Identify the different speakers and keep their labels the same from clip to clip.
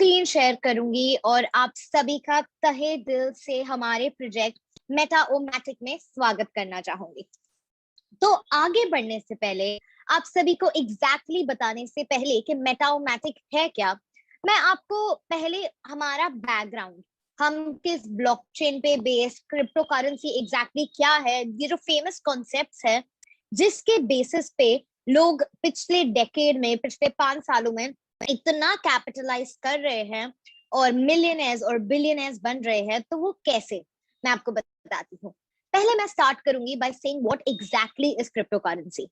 Speaker 1: Screen share करूंगी और आप सभी का तहे दिल से हमारे प्रोजेक्ट मेटाओमैटिक में स्वागत करना चाहूंगी। तो आगे बढ़ने से पहले आप सभी को एग्जैक्टली बताने से पहले कि मेटाओमैटिक है क्या, मैं आपको पहले हमारा बैकग्राउंड, हम किस ब्लॉकचेन पे बेस्ड क्रिप्टो करेंसी एग्जैक्टली क्या है, ये जो फेमस कॉन्सेप्ट्स है जिसके बेसिस पे लोग पिछले डेकेड में, पिछले 5 सालों में इतना कैपिटलाइज कर रहे हैं और मिलियनेयर्स और बिलियनेयर्स बन रहे हैं, तो वो कैसे, मैं आपको बताती हूँ। पहले मैं स्टार्ट करूंगी by saying what exactly is crypto currency.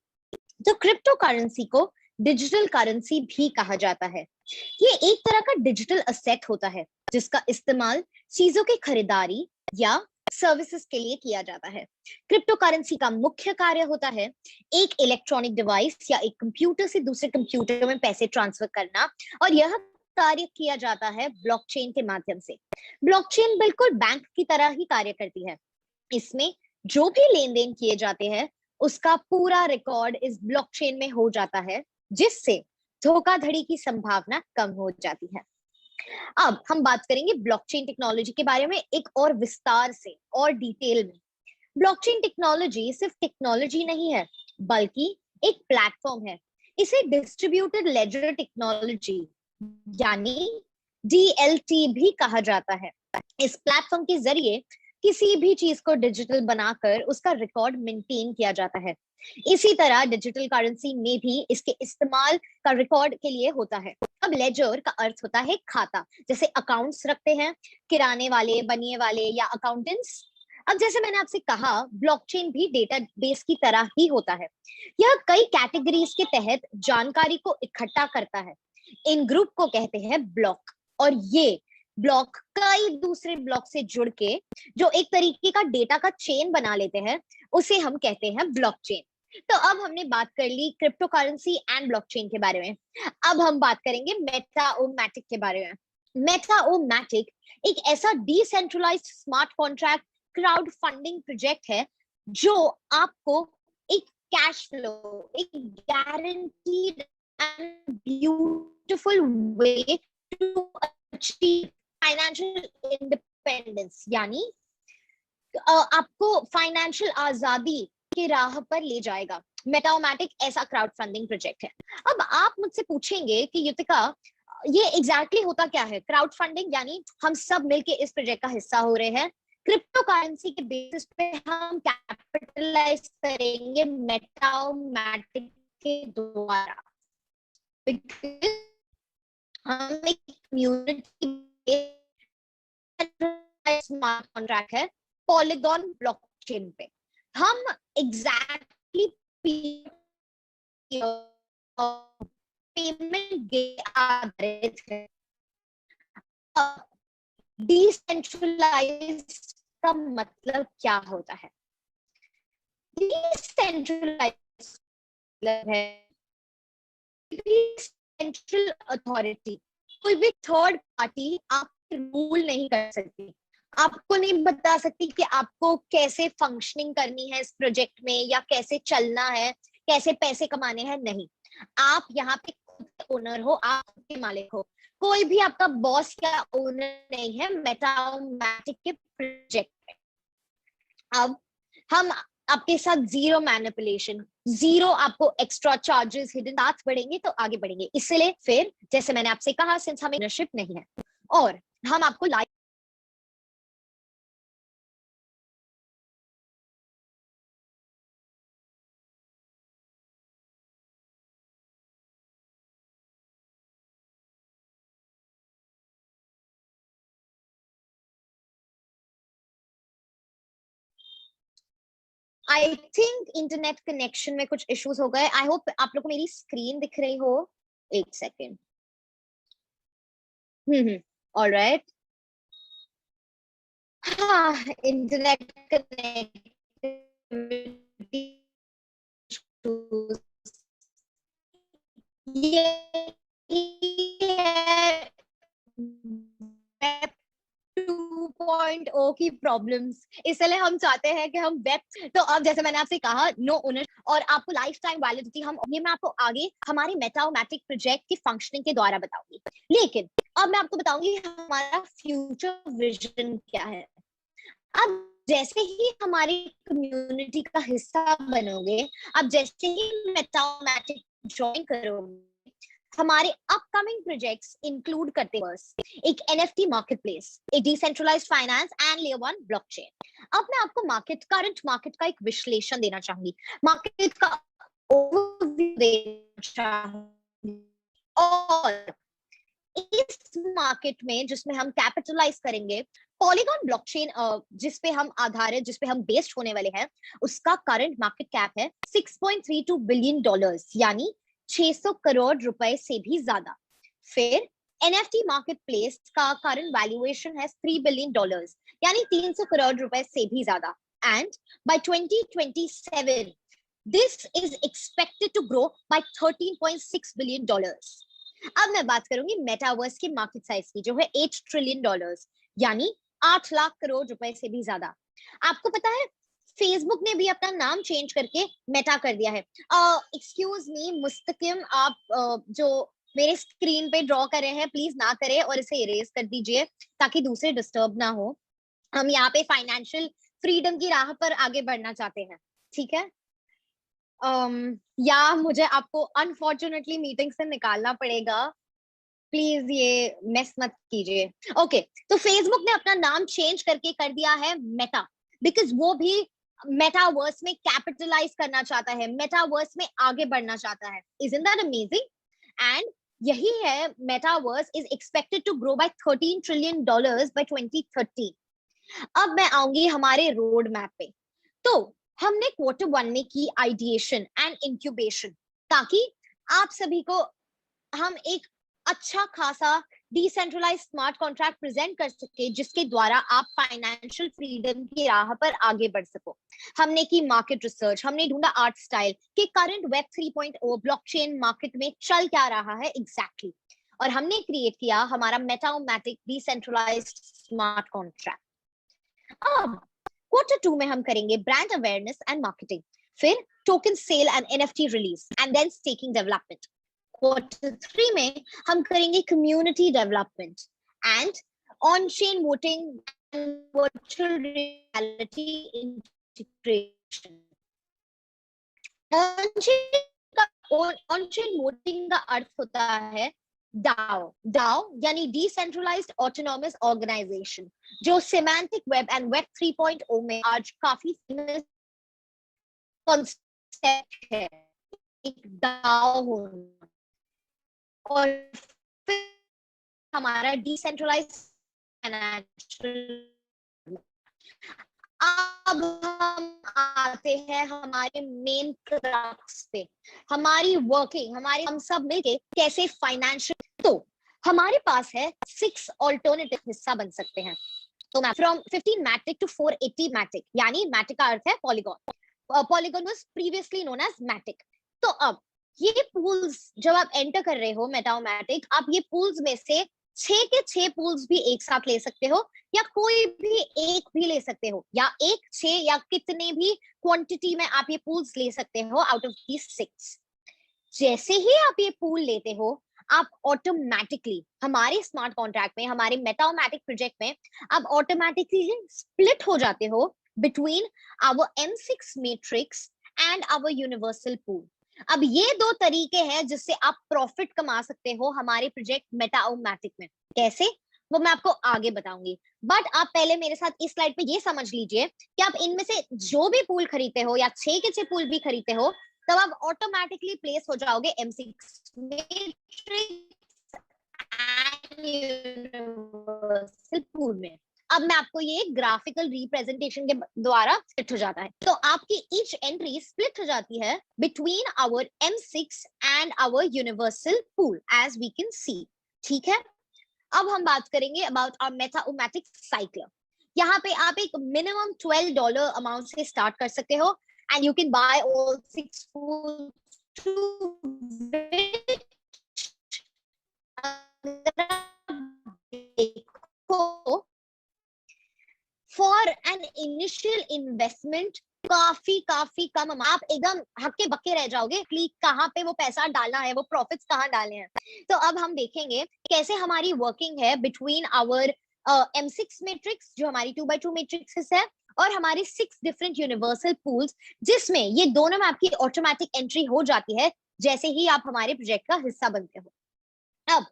Speaker 1: तो क्रिप्टो करेंसी को डिजिटल करेंसी भी कहा जाता है। ये एक तरह का डिजिटल असेट होता है जिसका इस्तेमाल चीजों की खरीदारी या सर्विसेज के लिए किया जाता है। क्रिप्टो करेंसी का मुख्य कार्य होता है एक इलेक्ट्रॉनिक डिवाइस या एक कंप्यूटर से दूसरे कंप्यूटर में पैसे ट्रांसफर करना, और यह कार्य किया जाता है ब्लॉकचेन के माध्यम से। ब्लॉकचेन बिल्कुल बैंक की तरह ही कार्य करती है। इसमें जो भी लेन देन किए जाते हैं उसका पूरा रिकॉर्ड इस ब्लॉकचेन में हो जाता है, जिससे धोखाधड़ी की संभावना कम हो जाती है। अब हम बात करेंगे ब्लॉकचेन टेक्नोलॉजी के बारे में एक और विस्तार से और डिटेल में। ब्लॉकचेन टेक्नोलॉजी सिर्फ टेक्नोलॉजी नहीं है, बल्कि एक प्लेटफॉर्म है। इसे डिस्ट्रीब्यूटेड लेजर टेक्नोलॉजी यानी डीएलटी भी कहा जाता है। इस प्लेटफॉर्म के जरिए किसी भी चीज को डिजिटल बनाकर उसका रिकॉर्ड मेंटेन किया जाता है। इसी तरह डिजिटल करेंसी में भी इसके इस्तेमाल का रिकॉर्ड के लिए होता है। अब लेजर का अर्थ होता है खाता, जैसे अकाउंट्स रखते हैं किराने वाले, बनिए वाले या अकाउंटेंट्स। अब जैसे मैंने आपसे कहा, ब्लॉकचेन भी डेटाबेस की तरह ही होता है। यह कई कैटेगरीज के तहत जानकारी को इकट्ठा करता है। इन ग्रुप को कहते हैं ब्लॉक, और ये ब्लॉक कई दूसरे ब्लॉक से जुड़ के जो एक तरीके का डेटा का चेन बना लेते हैं, उसे हम कहते हैं ब्लॉकचेन। तो अब हमने बात कर ली क्रिप्टो करेंसी एंड ब्लॉकचेन के बारे में। अब हम बात करेंगे मेटाओमैटिक के बारे में। मेटाओमैटिक एक ऐसा decentralised smart contract crowd funding project है जो आपको एक कैश फ्लो, एक guaranteed and beautiful way to achieve financial independence, यानी आपको फाइनेंशियल आजादी की राह पर ले जाएगा। मेटाओमैटिक ऐसा क्राउड फंडिंग प्रोजेक्ट है। अब आप मुझसे पूछेंगे कि युतिका, ये एग्जैक्टली होता क्या है? क्राउड फंडिंग यानी हम सब मिलके इस प्रोजेक्ट का हिस्सा हो रहे हैं। क्रिप्टो करेंसी के बेसिस पे हम कैपिटलाइज करेंगे मेटाओमैटिक के द्वारा। हम एक कम्युनिटी स्मार्ट कॉन्ट्रैक्ट है पॉलीगॉन ब्लॉकचेन पे। हम एग्जैक्टली पेमेंट आधारित है। डिसेंट्रलाइज्ड का मतलब क्या होता है? डिसेंट्रलाइज्ड मतलब है सेंट्रल अथॉरिटी, कोई भी थर्ड पार्टी आप रूल नहीं कर सकती, आपको नहीं बता सकती कि आपको कैसे फंक्शनिंग करनी है इस प्रोजेक्ट में या कैसे चलना है, कैसे पैसे कमाने हैं। नहीं, आप यहाँ पे खुद ओनर हो, आप खुद के मालिक हो। कोई भी आपका बॉस या ओनर नहीं है मेटाओमैटिक के प्रोजेक्ट में। अब हम आपके साथ जीरो मैनिपुलेशन, जीरो आपको एक्स्ट्रा चार्जेस हिडन साथ बढ़ेंगे तो आगे बढ़ेंगे। इसलिए फिर जैसे मैंने आपसे कहा, सिंस हमें ओनरशिप नहीं है और हम आपको आई थिंक इंटरनेट कनेक्शन में कुछ इश्यूज हो गए। आई होप आप लोग को मेरी स्क्रीन दिख रही हो। एक सेकेंड। ऑलराइट। हाँ, इंटरनेट कनेक्टिविटी ये है 2.0 की प्रॉब्लम्स, इसलिए हम चाहते हैं कि हम वेब, तो अब जैसे मैंने आपसे कहा, नो ओनर और आपको लाइफ टाइम वैलिडिटी ये मैं आपको आगे हमारे मेटाओमैटिक प्रोजेक्ट की फंक्शनिंग के द्वारा बताऊंगी। लेकिन अब मैं आपको बताऊंगी हमारा फ्यूचर विजन क्या है। अब जैसे ही हमारी कम्युनिटी का हिस्सा बनोगे, अब जैसे ही मेटाओमैटिक ज्वाइन करोगे, हमारे अपकमिंग प्रोजेक्ट्स इंक्लूड करते हैं एक एनएफटी मार्केटप्लेस, एक decentralised finance and layer 1 blockchain. अब मैं आपको करंट मार्केट का एक विश्लेषण देना चाहूंगी, मार्केट का ओवरव्यू देना चाहूंगी, और इस मार्केट में जिसमें हम कैपिटलाइज करेंगे पॉलीगॉन ब्लॉकचेन, जिस पे हम बेस्ड होने वाले हैं, उसका करंट मार्केट कैप है $6.32 बिलियन, यानी 600 करोड़ रुपए से भी ज्यादा। फिर एनएफटी मार्केट प्लेस का करंट वैल्यूएशन है $3 बिलियन, यानी 300 करोड़ रुपए से भी ज्यादा। And by 2027 this is expected to grow by $13.6 billion. अब मैं बात करूंगी मेटावर्स की मार्केट साइज की, जो है $8 ट्रिलियन, यानी 8 लाख करोड़ रुपए से भी ज्यादा। आपको पता है फेसबुक ने भी अपना नाम चेंज करके मेटा कर दिया है। एक्सक्यूज मी मुस्तकिम, आप जो मेरे स्क्रीन पे ड्रॉ कर रहे हैं प्लीज ना करें और इसे इरेज कर दीजिए ताकि दूसरे डिस्टर्ब ना हो। हम यहाँ पे फाइनेंशियल फ्रीडम की राह पर आगे बढ़ना चाहते हैं, ठीक है। या मुझे आपको अनफॉर्चुनेटली मीटिंग से निकालना पड़ेगा, प्लीज ये मिस मत कीजिए। ओके, तो फेसबुक ने अपना नाम चेंज करके कर दिया है मेटा, बिकॉज वो भी मेटावर्स में कैपिटलाइज करना चाहता है, मेटावर्स में आगे बढ़ना चाहता है। Isn't that amazing? एंड यही है, metaverse is expected to grow by $13 trillion by 2030। अब मैं आऊंगी हमारे रोड मैप पे। तो हमने Q1 में की आइडिएशन एंड इंक्यूबेशन, ताकि आप सभी को हम एक अच्छा खासा डिसेंट्रलाइज स्मार्ट कॉन्ट्रैक्ट प्रेजेंट कर सके, जिसके द्वारा आप फाइनेंशियल फ्रीडम की राह पर आगे बढ़ सको। हमने की मार्केट रिसर्च, हमने ढूंढा आर्ट स्टाइल कि करंट वेब 3.0 ब्लॉकचेन मार्केट में चल क्या रहा है एग्जैक्टली, और हमने क्रिएट किया हमारा मेटाओमैटिक डिसेंट्रलाइज्ड स्मार्ट कॉन्ट्रैक्ट। अब Q2 में हम करेंगे ब्रांड अवेयरनेस एंड मार्केटिंग, फिर token sale and NFT release and then staking development. Q3 में हम करेंगे community development and on chain voting and virtual reality integration. On chain voting का अर्थ होता है DAO, यानी डिसेंट्रलाइज्ड ऑटोनॉमस ऑर्गेनाइजेशन, जो सिमेंटिक वेब एंड वेब 3.0 में आज काफी फेमस कॉन्सेप्ट है, एक DAO होना। और फिर हमारा डिसेंट्रलाइज्ड फाइनेंशियल। अब हम आते हैं हमारे मेन क्रक्स पे, हमारी वर्किंग, हम सब मिलके कैसे फाइनेंशियल। तो हमारे पास है 6 ऑल्टरनेटिव हिस्सा बन सकते हैं। तो फ्रॉम 15 मैट्रिक टू 480 मैट्रिक, यानी मैट्रिक का अर्थ है Polygon. Polygon was previously known as Matic. तो अब ये पूल्स जब आप एंटर कर रहे हो मेटाओमैटिक, आप ये पूल्स में से 6 के 6 पूल्स भी एक साथ ले सकते हो, या कोई भी एक भी ले सकते हो, या 1, 6 या कितने भी क्वांटिटी में आप ये पूल्स ले सकते हो आउट ऑफ दीस 6। जैसे ही आप ये पूल लेते हो, आप ऑटोमेटिकली हमारे स्मार्ट कॉन्ट्रैक्ट में, हमारे मेटाओमैटिक प्रोजेक्ट में आप ऑटोमेटिकली स्प्लिट हो जाते हो between our M6 matrix and our universal pool. अब ये 2 तरीके हैं जिससे आप प्रॉफिट कमा सकते हो हमारे प्रोजेक्ट मेटाओमैटिक में। कैसे, वो मैं आपको आगे बताऊंगी, बट आप पहले मेरे साथ इस स्लाइड पे ये समझ लीजिए कि आप इनमें से जो भी पूल खरीदते हो, या 6 के 6 पूल भी खरीदते हो, तब आप ऑटोमेटिकली प्लेस हो जाओगे M6 matrix and universal pool में। अब मैं आपको ये ग्राफिकल रिप्रेजेंटेशन के द्वारा स्प्लिट हो जाता है। तो आपकी ईच एंट्री स्प्लिट हो जाती है between our M6 and our universal pool, as we can see. ठीक है, अब हम बात करेंगे अबाउट आवर मेटाओमैटिक साइक्लर। यहाँ पे आप एक मिनिमम $12 अमाउंट से स्टार्ट कर सकते हो, and you can buy all 6 pools for an initial investment काफी काफी कम, आप एकदम हक्के बक्के रह जाओगे कि कहाँ पे वो पैसा डालना है, वो प्रॉफिट्स कहाँ डालने हैं। तो अब हम देखेंगे कैसे हमारी वर्किंग है बिटवीन आवर M6 मैट्रिक्स, जो हमारी 2x2 मैट्रिक्स है, और हमारी 6 डिफरेंट यूनिवर्सल पूल्स, जिसमें ये दोनों में आपकी ऑटोमेटिक एंट्री हो जाती है जैसे ही आप हमारे प्रोजेक्ट का हिस्सा बनते हो। अब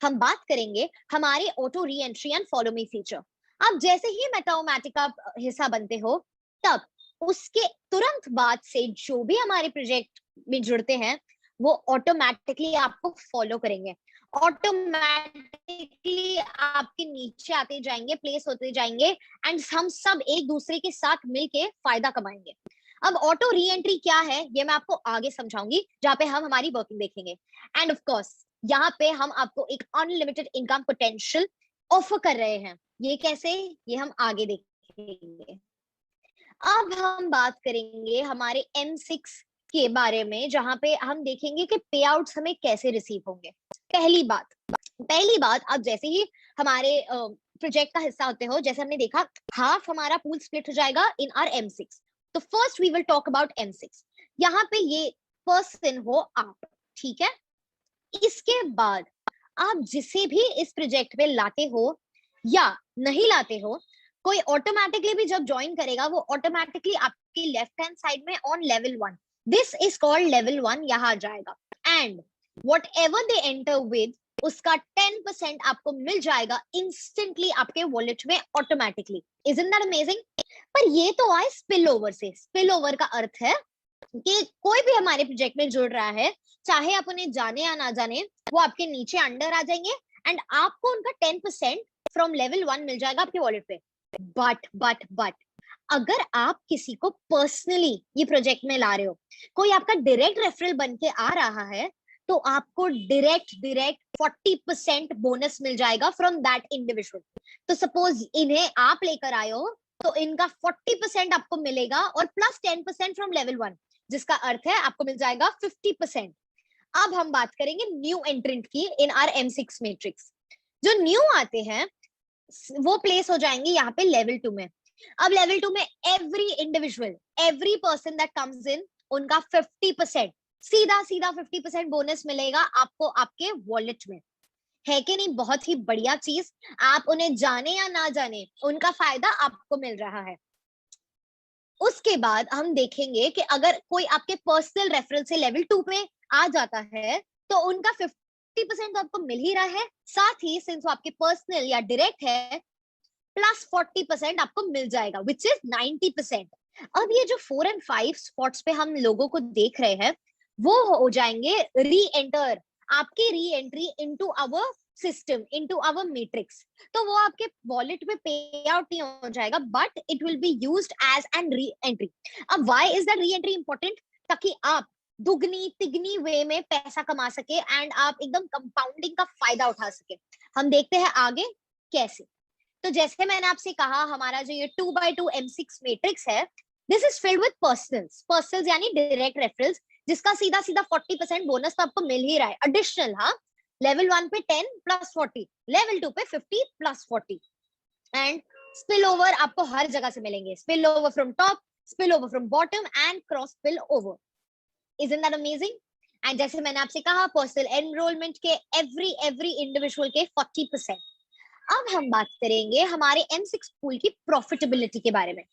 Speaker 1: हम बात करेंगे हमारे auto re entry and follow me feature. आप जैसे ही मेटाओमैटिक का हिस्सा बनते हो, तब उसके तुरंत बाद से जो भी हमारे प्रोजेक्ट में जुड़ते हैं वो ऑटोमेटिकली आपको फॉलो करेंगे, ऑटोमेटिकली आपके नीचे आते जाएंगे, प्लेस होते जाएंगे, एंड हम सब एक दूसरे के साथ मिलके फायदा कमाएंगे। अब ऑटो री एंट्री क्या है ये मैं आपको आगे समझाऊंगी, जहाँ पे हम हमारी वर्किंग देखेंगे। एंड ऑफ कोर्स यहाँ पे हम आपको एक अनलिमिटेड इनकम पोटेंशियल ऑफर कर रहे हैं। ये कैसे, ये हम आगे देखेंगे। अब हम बात करेंगे हमारे M6 के बारे में, जहां पे हम देखेंगे कि पे आउट्स हमें कैसे रिसीव होंगे। पहली बात आप जैसे ही हमारे प्रोजेक्ट का हिस्सा होते हो, जैसे हमने देखा हाफ हमारा पूल स्प्लिट हो जाएगा इन आर M6। तो first we will talk about M6। यहाँ पे ये पर्सन हो आप, ठीक है। इसके बाद आप जिसे भी इस प्रोजेक्ट में लाते हो या नहीं लाते हो, कोई ऑटोमेटिकली भी जब ज्वाइन करेगा वो ऑटोमेटिकली आपके लेफ्ट हैंड साइड में on level 1, this is called level 1, यहाँ आ जाएगा। And what ever they enter with, उसका 10% आपको मिल जाएगा इंस्टेंटली आपके वॉलेट में ऑटोमेटिकली। Isn't that amazing? पर ये तो आए स्पिल ओवर से। स्पिल ओवर का अर्थ है कि कोई भी हमारे प्रोजेक्ट में जुड़ रहा है, चाहे आप उन्हें जाने या ना जाने, वो आपके नीचे अंडर आ जाएंगे एंड आपको उनका 10% फ्रॉम लेवल 1 मिल जाएगा आपके वॉलेट पे। बट अगर आप किसी को पर्सनली ये प्रोजेक्ट में ला रहे हो, कोई आपका डायरेक्ट रेफरल बन के आ रहा है, तो आपको डायरेक्ट 40% बोनस मिल जाएगा फ्रॉम दैट इंडिविजुअल। तो सपोज इन्हें आप लेकर आए हो, तो इनका 40% आपको मिलेगा और प्लस 10% फ्रॉम लेवल 1, जिसका अर्थ है आपको मिल जाएगा 50%। अब हम बात करेंगे न्यू एंट्रेंट की इन आर M6 मैट्रिक्स। जो न्यू आते हैं वो प्लेस हो जाएंगे यहाँ पे लेवल 2 में। अब लेवल 2 में every individual, every person that comes in, उनका 50%, सीधा 50% बोनस मिलेगा आपको आपके वॉलेट में। है कि नहीं बहुत ही बढ़िया चीज? आप उन्हें जाने या ना जाने, उनका फायदा आपको मिल रहा है। उसके बाद हम देखेंगे कि अगर कोई आपके पर्सनल रेफरल से लेवल 2 में आ जाता है, तो उनका 50% तो आपको मिल ही रहा है, साथ ही सिंस वो आपके पर्सनल या डायरेक्ट है, प्लस 40% आपको मिल जाएगा, विच इज 90%। अब ये जो 4 और 5 स्पॉट्स पे हम लोगों को देख रहे हैं, वो हो जाएंगे री एंटर, आपकी reentry into our system, into our matrix. तो वो आपके वॉलेट में पे आउट नहीं हो जाएगा, but it will be used as an reentry. अब why is that reentry important? ताकि आप दुगनी तिगनी वे में पैसा कमा सके एंड आप एकदम कंपाउंडिंग का फायदा उठा सके। हम देखते हैं आगे कैसे। तो जैसे मैंने आपसे कहा, हमारा जो ये 2x2 M6 मैट्रिक्स है, this is filled with personals यानी डायरेक्ट रेफरल्स, जिसका सीधा 40% बोनस तो आपको मिल ही रहा है एडिशनल। हाँ, लेवल 1 पे 10 प्लस 40, लेवल 2 पे 50 प्लस 40। एंड स्पिल ओवर आपको हर जगह से मिलेंगे, spill over from top, spill over from bottom and cross spill over. Isn't that amazing? And जैसे मैंने आपसे कहा, पर्सनल एनरोलमेंट के एवरी इंडिविजुअल के 40%। अब हम बात करेंगे हमारे M6 पूल की प्रॉफिटेबिलिटी के बारे में।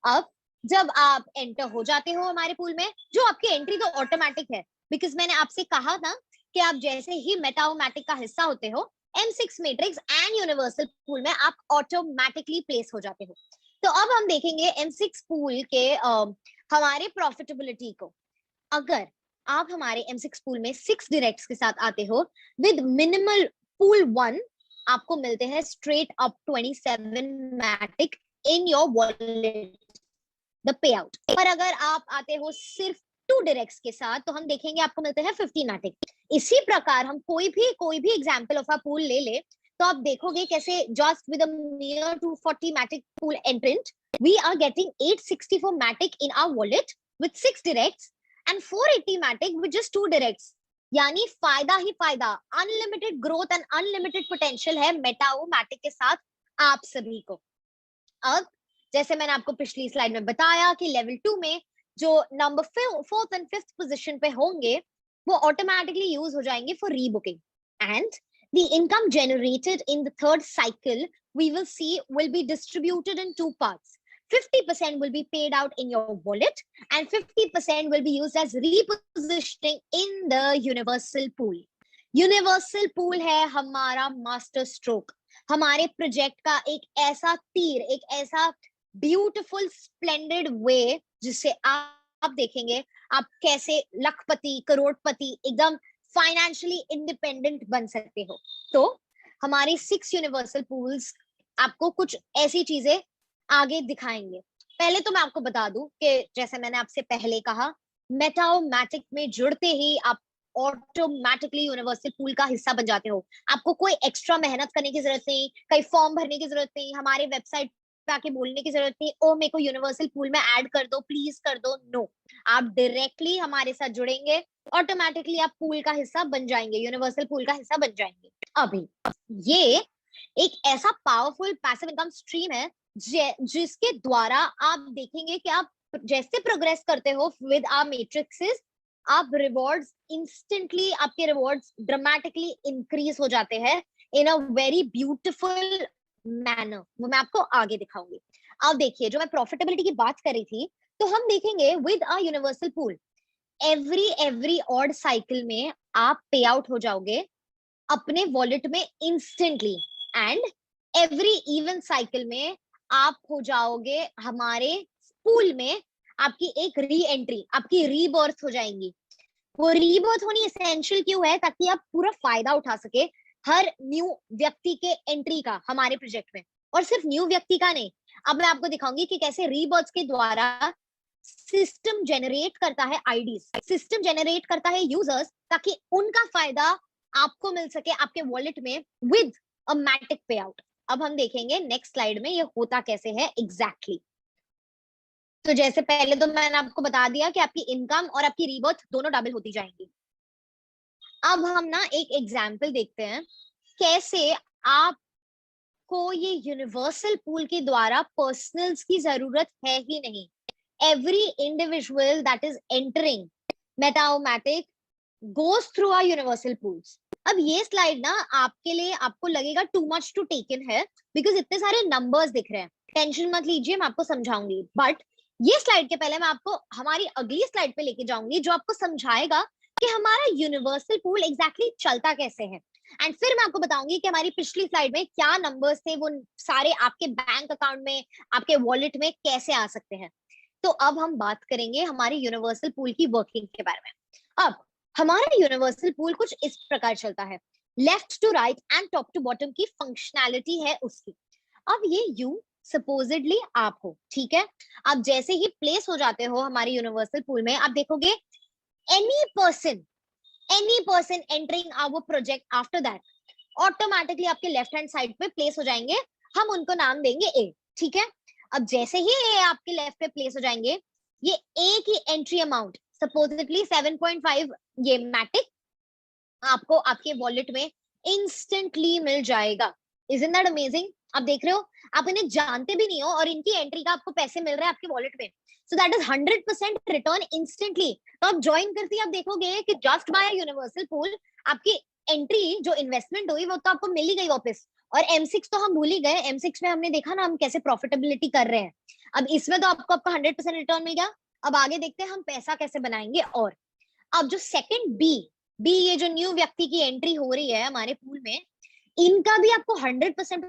Speaker 1: अब जब आप एंटर हो जाते हो हमारे पूल में, जो आपकी एंट्री तो ऑटोमेटिक है, बिकॉज मैंने आपसे कहा था कि आप जैसे ही मेटाओमैटिक का हिस्सा होते हो, M6 matrix and universal pool में आप ऑटोमेटिकली प्लेस हो जाते हो। तो अब हम देखेंगे M6 पूल के हमारे प्रॉफिटेबिलिटी को। अगर आप हमारे M6 पूल में 6 डायरेक्ट्स के साथ आते हो विद मिनिमल पूल 1, आपको मिलते हैं straight up 27 Matic in your wallet, the payout. पर अगर आप आते हो सिर्फ 2 डायरेक्ट्स के साथ, तो हम देखेंगे आपको मिलते हैं 15 मैटिक। इसी प्रकार हम कोई भी एग्जांपल ऑफ अ पूल ले ले, तो आप देखोगे कैसे just with a near 240 Matic pool entrant, we are getting 864 Matic in our wallet with 6 directs and 480 Matic with just 2 directs. यानी फायदा ही फायदा, unlimited growth and unlimited potential है मेटाओमैटिक के साथ आप सभी को। अब जैसे मैंने आपको पिछली स्लाइड में बताया कि लेवल 2 में जो number 4th and 5th position पे होंगे वो ऑटोमेटिकली यूज हो जाएंगे for rebooking, and the income generated in the third cycle we will see will be distributed in two parts. 50% will be paid out in your wallet and 50% will be used as repositioning in the universal pool. Universal pool है हमारा master stroke, हमारे project का एक ऐसा तीर, एक ऐसा beautiful splendid वे जिससे आप देखेंगे आप कैसे लखपति करोड़पति एकदम फाइनेंशियली इंडिपेंडेंट बन सकते हो। तो हमारी 6 यूनिवर्सल पूल्स आपको कुछ ऐसी चीजें आगे दिखाएंगे। पहले तो मैं आपको बता दूं कि जैसे मैंने आपसे पहले कहा, मेटाओमैटिक में जुड़ते ही आप ऑटोमेटिकली यूनिवर्सल पूल का हिस्सा बन जाते हो। आपको कोई एक्स्ट्रा मेहनत करने की जरूरत नहीं, कहीं फॉर्म भरने की जरूरत नहीं, हमारे वेबसाइट पे आके बोलने की जरूरत नहीं, ओ मेरे को यूनिवर्सल पूल में ऐड कर दो प्लीज कर दो। नो, आप डायरेक्टली हमारे साथ जुड़ेंगे, ऑटोमेटिकली आप पूल का हिस्सा बन जाएंगे, यूनिवर्सल पूल का हिस्सा बन जाएंगे। अभी ये एक ऐसा पावरफुल पैसिव इनकम स्ट्रीम है जिसके द्वारा आप देखेंगे कि आप जैसे प्रोग्रेस करते हो विद आवर मैट्रिक्सेस, आप रिवॉर्ड्स इंस्टेंटली, आपके रिवॉर्ड्स ड्रामेटिकली इंक्रीज हो जाते हैं इन अ वेरी ब्यूटीफुल मैनर। वो मैं आपको आगे दिखाऊंगी। अब देखिए, जो मैं प्रॉफिटेबिलिटी की बात कर रही थी, तो हम देखेंगे with a universal pool every odd cycle में आप पे आउट हो जाओगे अपने वॉलेट में instantly, and every even cycle में आप हो जाओगे हमारे पूल में, आपकी एक री एंट्री, आपकी रीबर्थ हो जाएंगी। वो रीबर्थ होनी एसेंशियल क्यों है? ताकि आप पूरा फायदा उठा सके हर न्यू व्यक्ति के एंट्री का हमारे प्रोजेक्ट में, और सिर्फ न्यू व्यक्ति का नहीं। अब मैं आपको दिखाऊंगी कि कैसे रीबर्थ के द्वारा सिस्टम जनरेट करता है आईडीज, सिस्टम जनरेट करता है यूजर्स, ताकि उनका फायदा आपको मिल सके आपके वॉलेट में विद अ मैटिक पे आउट। अब हम देखेंगे नेक्स्ट स्लाइड में ये होता कैसे है एग्जैक्टली। तो जैसे पहले तो मैंने आपको बता दिया कि आपकी इनकम और आपकी रीबर्थ दोनों डबल होती जाएंगी। अब हम ना एक एग्जाम्पल देखते हैं कैसे आपको ये यूनिवर्सल पूल के द्वारा पर्सनल्स की जरूरत है ही नहीं। Every individual that is entering Metaomatic goes through our universal pools. अब ये स्लाइड ना आपके लिए, आपको लगेगा टू मच टू टेक इन है बिकॉज इतने सारे नंबर्स दिख रहे हैं। टेंशन मत लीजिए, मैं आपको समझाऊंगी, बट ये स्लाइड के पहले मैं आपको हमारी अगली स्लाइड पे लेके जाऊंगी जो आपको समझाएगा कि हमारा यूनिवर्सल पूल एग्जैक्टली चलता कैसे है। एंड फिर मैं आपको बताऊंगी कि हमारी पिछली स्लाइड में क्या नंबर्स थे, वो सारे आपके बैंक अकाउंट में, आपके वॉलेट में कैसे आ सकते हैं। तो अब हम बात करेंगे हमारे यूनिवर्सल पूल की वर्किंग के बारे में। अब हमारा यूनिवर्सल पूल कुछ इस प्रकार चलता है, left to right and top to bottom की फंक्शनैलिटी है उसकी। अब ये यू सपोजिडली आप हो, ठीक है। आप जैसे ही प्लेस हो जाते हो हमारे यूनिवर्सल पूल में, आप देखोगे any person entering our project after that automatically आपके लेफ्ट हैंड साइड पे प्लेस हो जाएंगे। हम उनको नाम देंगे ए, ठीक है। अब जैसे ही ये आपके लेफ्ट पे प्लेस हो जाएंगे, ये ए की एंट्री अमाउंट सपोजिटली 7.5 ये मैटिक आपको आपके वॉलेट में इंस्टेंटली मिल जाएगा। Isn't that amazing? आप देख रहे हो, आप इन्हें जानते भी नहीं हो और इनकी एंट्री का आपको पैसे मिल रहे हैं आपके वॉलेट में। So that is 100% return instantly. तो आप ज्वाइन करते ही आप देखोगे कि जस्ट बाय यूनिवर्सल पूल आपकी एंट्री जो इन्वेस्टमेंट हुई वो तो आपको मिल ही गई वापस। और M6 तो हम भूल ही गए, M6 में हमने देखा ना हम कैसे प्रॉफिटेबिलिटी कर रहे हैं। अब इसमें तो आपको आपका 100% रिटर्न मिल गया। अब आगे देखते हैं हम पैसा कैसे बनाएंगे। और अब जो सेकंड बी ये जो न्यू व्यक्ति की एंट्री हो रही है हमारे पूल में, इनका भी आपको 100%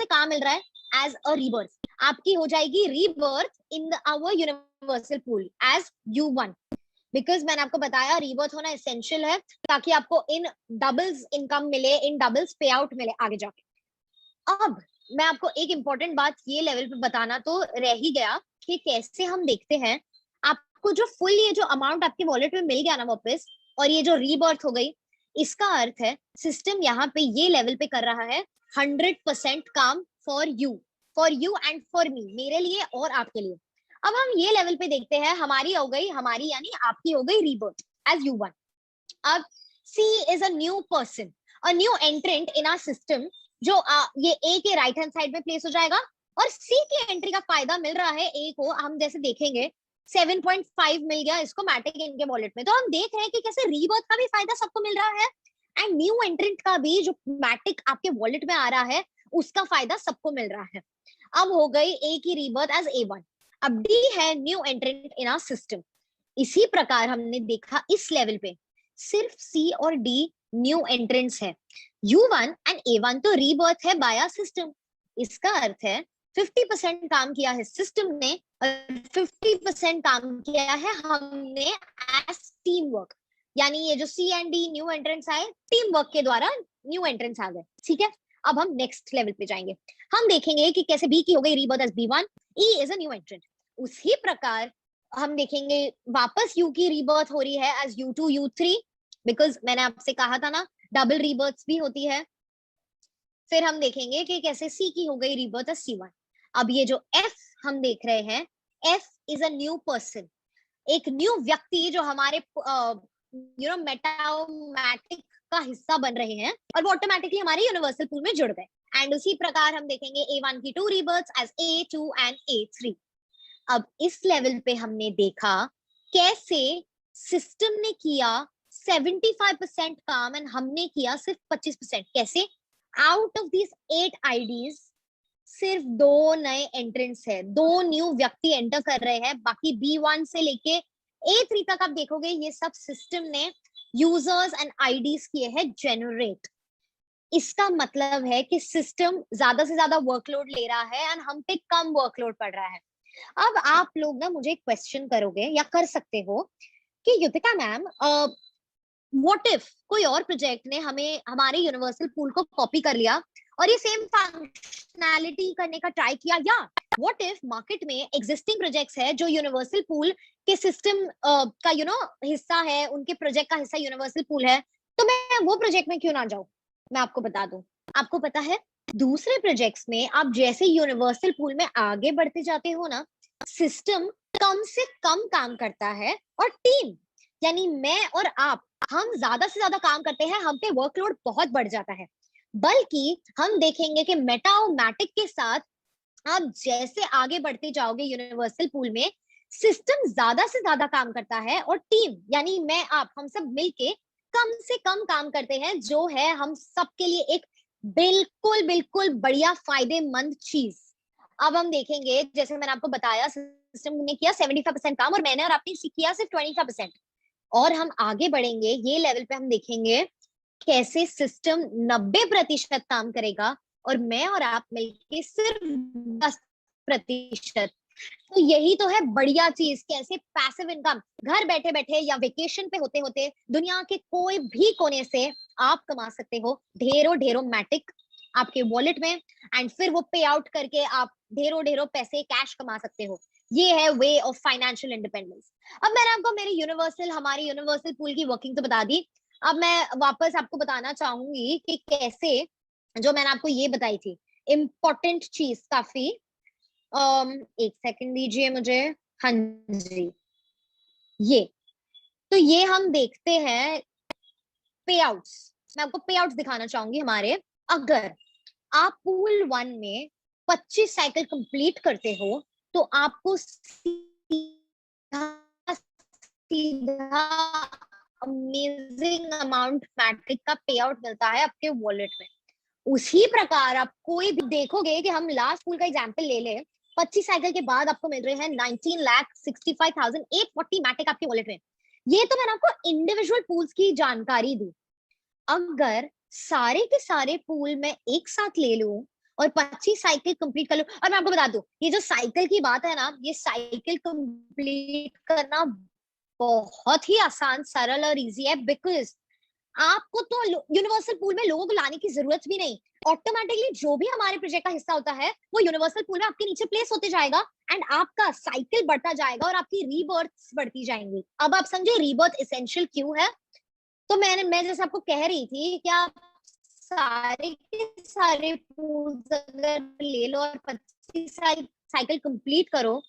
Speaker 1: कहाँ मिल रहा है? As a rebirth. आपकी हो जाएगी rebirth in our universal pool as U1, because मैंने आपको बताया रीबर्थ होना एसेंशियल है ताकि आपको इन डबल्स इनकम मिले, इन डबल्स पे आउट मिले आगे जाके। अब मैं आपको एक इंपॉर्टेंट बात ये लेवल पे बताना तो रह ही गया कि कैसे हम देखते हैं आपको जो फुल ये जो अमाउंट आपके वॉलेट में मिल गया ना वापस, और ये जो रीबर्थ हो गई, इसका अर्थ है सिस्टम यहाँ पे ये लेवल पे कर रहा है 100% काम for you and for me, मेरे लिए और आपके लिए। अब हम ये लेवल पे देखते हैं, हमारी हो गई, हमारी यानी आपकी हो गई रीबर्थ एज U1। अब C is a new person, a new entrant in our system, जो ये ए के राइट हैंड साइड में प्लेस हो जाएगा। और सी की एंट्री का फायदा मिल रहा है ए को, हम जैसे देखेंगे 7.5 मिल गया इसको मैटिक इनके वॉलेट में। तो हम देख रहे हैं कि कैसे रीबर्थ का भी फायदा सबको मिल रहा है एंड न्यू एंट्रेंट का भी, जो मैटिक आपके वॉलेट में आ रहा है उसका फायदा सबको मिल रहा है। अब हो गई ए की रीबर्थ एज A1। अब डी है new entrant in our system. इसी प्रकार हमने देखा इस लेवल पे सिर्फ सी और डी न्यू एंट्रेंट्स है, U1 एंड A1 तो रीबर्थ है बाय सिस्टम। इसका अर्थ है 50% काम किया है सिस्टम ने और 50% काम किया है हमने एज टीम वर्क। यानी ये जो सी एंड डी न्यू एंट्रेंट्स आए, टीम वर्क के द्वारा न्यू एंट्रेंट्स आ गए। ठीक है, अब हम नेक्स्ट लेवल पे जाएंगे। हम देखेंगे कि कैसे बी की हो गई rebirth as B1, E is a new entrant. उसी प्रकार हम देखेंगे वापस यू की रीबर्थ हो रही है एज U2 U3, बिकॉज मैंने आपसे कहा था ना डबल रीबर्थ भी होती है। फिर हम देखेंगे कि कैसे सी की हो गई रीबर्थ एज C1। अब ये जो एफ हम देख रहे हैं, F is a new person, एक न्यू व्यक्ति जो हमारे मेटाओमैटिक का हिस्सा बन रहे हैं और वो ऑटोमेटिकली हमारे यूनिवर्सल पूल में जुड़ गए। एंड उसी प्रकार हम देखेंगे A1 की 2 रीबर्थ्स एज A2 एंड A3। अब इस लेवल पे हमने देखा कैसे सिस्टम ने किया 75% काम एंड हमने किया सिर्फ 25%। कैसे? आउट ऑफ दीज 8 आईडीज सिर्फ 2 नए एंट्रेंस है, 2 न्यू व्यक्ति एंटर कर रहे हैं। बाकी B1 से लेके A3 तक आप देखोगे ये सब सिस्टम ने यूजर्स एंड आईडीज किए हैं जनरेट। इसका मतलब है कि सिस्टम ज्यादा से ज्यादा वर्कलोड ले रहा है एंड हम पे कम वर्कलोड पड़ रहा है। अब आप लोग ना मुझे एक क्वेश्चन करोगे या कर सकते हो कि युतिका मैम, व्हाट इफ कोई और प्रोजेक्ट ने हमें हमारे यूनिवर्सल पूल को कॉपी कर लिया और ये सेम फंक्शनैलिटी करने का ट्राई किया, या व्हाट इफ मार्केट में एग्जिस्टिंग प्रोजेक्ट्स है जो यूनिवर्सल पूल के सिस्टम का हिस्सा है, उनके प्रोजेक्ट का हिस्सा यूनिवर्सल पूल है, तो मैं वो प्रोजेक्ट में क्यों ना जाऊं? मैं आपको बता दूं, आपको पता है दूसरे प्रोजेक्ट्स में आप जैसे यूनिवर्सल पूल में आगे बढ़ते जाते हो ना, सिस्टम कम से कम काम करता है और टीम यानी मैं और आप, हम ज्यादा से ज्यादा काम करते हैं, हम पे वर्कलोड बहुत बढ़ जाता है। बल्कि हम देखेंगे कि मेटाओमैटिक के साथ आप जैसे आगे बढ़ते जाओगे यूनिवर्सल पूल में, सिस्टम ज्यादा से ज्यादा काम करता है और टीम यानी मैं आप, हम सब मिलके कम से कम काम करते हैं, जो है हम सबके लिए एक बिल्कुल बिल्कुल बढ़िया फायदेमंद चीज। अब हम देखेंगे, जैसे मैंने आपको बताया सिस्टम ने किया 75% काम और मैंने और आपने किया सिर्फ 25%। और हम आगे बढ़ेंगे, ये लेवल पे हम देखेंगे कैसे सिस्टम 90% काम करेगा और मैं और आप मिलके सिर्फ 10%। तो यही तो है बढ़िया चीज, कैसे पैसिव इनकम घर बैठे बैठे या वेकेशन पे होते होते दुनिया के कोई भी कोने से आप कमा सकते हो ढेरों ढेरों मैटिक आपके वॉलेट में, एंड फिर वो पे आउट करके आप ढेरों ढेरों पैसे कैश कमा सकते हो। ये है वे ऑफ फाइनेंशियल इंडिपेंडेंस। अब मैंने आपको मेरे हमारी यूनिवर्सल पूल की वर्किंग तो बता दी। अब मैं वापस आपको बताना चाहूंगी कि कैसे, जो मैंने आपको ये बताई थी इम्पोर्टेंट चीज काफी, एक सेकंड दीजिए मुझे। हाँ जी, ये तो ये हम देखते हैं पे आउट्स। मैं आपको पे आउट्स दिखाना चाहूंगी हमारे। अगर आप पूल 1 में 25 साइकिल कंप्लीट करते हो तो आपको सीधा सीधा अमेजिंग अमाउंट मैट्रिक का पे आउट मिलता है आपके वॉलेट में। उसी प्रकार आप कोई भी देखोगे कि हम लास्ट पूल का एग्जांपल ले ले, 25 साइकिल के बाद आपको मिल रहे हैं 19,65,840 मैटिक आपके वॉलेट में। ये तो मैंने आपको इंडिविजुअल पूल्स की जानकारी दी। अगर सारे के सारे पूल में एक साथ ले लूं और 25 साइकिल कंप्लीट कर लूं, और मैं आपको बता दूं ये जो साइकिल की बात है ना, ये साइकिल कंप्लीट करना बहुत ही आसान, सरल और इजी है, बिकॉज आपको तो यूनिवर्सल पूल में लोगों को लाने की जरूरत भी नहीं। ऑटोमेटिकली जो भी हमारे प्रोजेक्ट का हिस्सा होता है वो यूनिवर्सल पूल में आपके नीचे प्लेस होते जाएगा एंड आपका साइकिल बढ़ता जाएगा और आपकी रीबर्थ बढ़ती जाएंगी। अब आप समझे रीबर्थ इसेंशियल क्यों है। तो मैं जैसे आपको कह रही थी कि आप सारे के सारे पूल्स अगर ले लो और 25 साइकिल कंप्लीट करो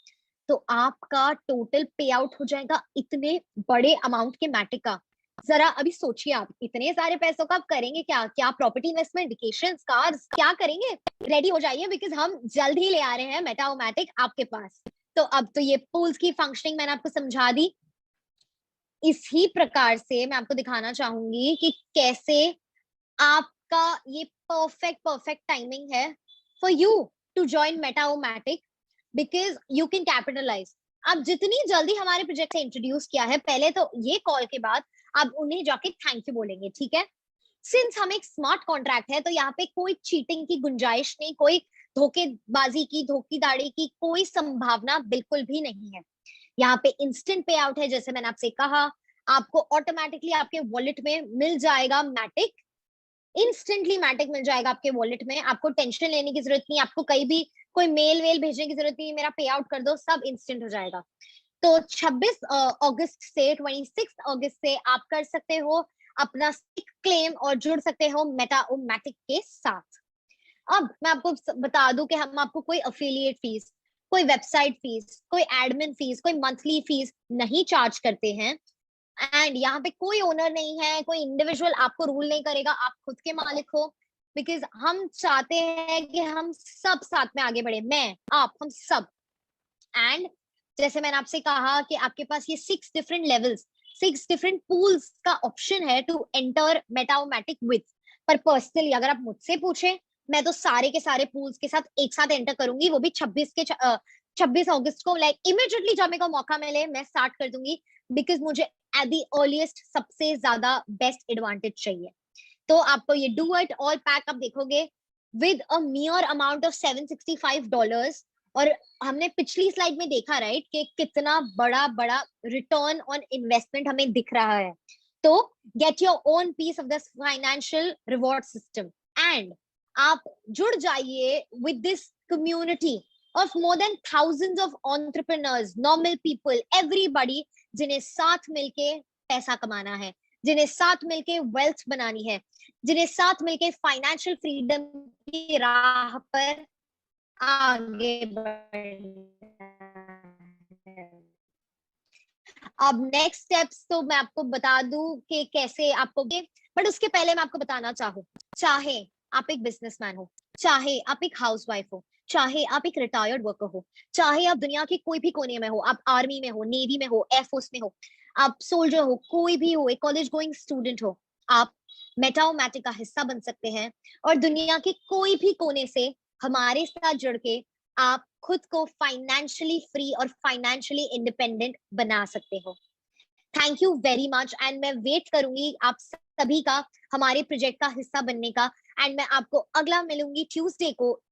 Speaker 1: तो आपका टोटल पे आउट हो जाएगा इतने बड़े अमाउंट के मैटिक का। जरा अभी सोचिए, आप इतने सारे पैसों का आप करेंगे क्या? क्या प्रॉपर्टी इन्वेस्टमेंट, वेकेशंस, कार्स, क्या करेंगे? रेडी हो जाइए, बिकॉज हम जल्द ही ले आ रहे हैं मेटाओमैटिक आपके पास। तो अब तो ये पूल्स की फंक्शनिंग मैंने आपको समझा दी। इसी प्रकार से मैं आपको दिखाना चाहूंगी कि कैसे आपका ये परफेक्ट परफेक्ट टाइमिंग है for you to join Metaomatic, because you can capitalise. आप जितनी जल्दी हमारे प्रोजेक्ट से इंट्रोड्यूस किया है, पहले तो ये कॉल के बाद आप उन्हें जाके थैंक यू बोलेंगे, ठीक है? सिंस हम एक स्मार्ट कॉन्ट्रैक्ट है, तो यहाँ पे कोई चीटिंग की गुंजाइश नहीं, कोई धोखेबाजी की, धोखेदारी की कोई संभावना बिल्कुल भी नहीं है। यहाँ पे इंस्टेंट पे आउट है, जैसे मैंने आपसे कहा, आपको ऑटोमेटिकली आपके वॉलेट में मिल जाएगा मैटिक, इंस्टेंटली मैटिक मिल जाएगा आपके वॉलेट में। आपको टेंशन लेने की जरूरत नहीं, आपको कहीं भी कोई मेल वेल भेजने की जरूरत नहीं, मेरा पे आउट कर दो, सब इंस्टेंट हो जाएगा। तो 26 अगस्त से 26 अगस्त से आप कर सकते हो अपना क्लेम और जुड़ सकते हो मेटाओमैटिक के साथ। अब मैं आपको बता दूं कि हम आपको कोई अफिलिएट फीस, कोई वेबसाइट फीस, कोई एडमिन फीस, कोई मंथली फीस नहीं चार्ज करते हैं। एंड यहाँ पे कोई ओनर नहीं है, कोई इंडिविजुअल आपको रूल नहीं करेगा, आप खुद के मालिक हो। बिकॉज हम चाहते हैं कि हम सब साथ में आगे बढ़े, मैं, आप, हम सब। एंड जैसे मैंने आपसे कहा कि आपके पास ये 6 डिफरेंट लेवल्स, 6 डिफरेंट पूल्स का ऑप्शन है टू एंटर मेटाओमैटिक विद। पर पर्सनली अगर आप मुझसे पूछे, मैं तो सारे के सारे पूल्स के साथ एक साथ एंटर करूंगी, वो भी 26 अगस्त को, लाइक इमीडिएटली जब मेरे को मौका मिले मैं स्टार्ट कर दूंगी, बिकॉज मुझे एट दी अर्लीस्ट सबसे ज्यादा बेस्ट एडवांटेज चाहिए। तो आपको ये डू इट ऑल पैक आप देखोगे विद अ मियर अमाउंट ऑफ $765। और हमने पिछली स्लाइड में देखा राइट कि कितना बड़ा बड़ा रिटर्न ऑन इन्वेस्टमेंट हमें दिख रहा है। तो get your own piece of this financial reward system and आप जुड़ जाइए with this community of more than thousands of entrepreneurs, normal people, everybody, जिन्हें साथ मिलके पैसा कमाना है, जिन्हें साथ मिलके वेल्थ बनानी है, जिन्हें साथ मिलके फाइनेंशियल फ्रीडम की राह पर आगे बढ़ना है। अब नेक्स्ट स्टेप्स तो मैं आपको बता दूं कि कैसे आपको, बट उसके पहले मैं आपको बताना चाहूँ, चाहे आप एक बिजनेसमैन हो, चाहे आप एक हाउसवाइफ हो, चाहे आप एक रिटायर्ड वर्कर हो, चाहे आप दुनिया के कोई भी कोने में हो, आप आर्मी में हो, नेवी में हो, एयरफोर्स में हो, आप सोल्जर हो, कोई भी हो, एक कॉलेज गोइंग स्टूडेंट हो, आप मेटाओमैटिक का हिस्सा बन सकते हैं और दुनिया के कोई भी कोने से हमारे साथ जुड़ के आप खुद को फाइनेंशियली फ्री और फाइनेंशियली इंडिपेंडेंट बना सकते हो। Thank you very much and मैं वेट करूंगी आप सभी का हमारे प्रोजेक्ट का हिस्सा बनने का। एंड मैं आपको अगला मिलूंगी ट्यूसडे को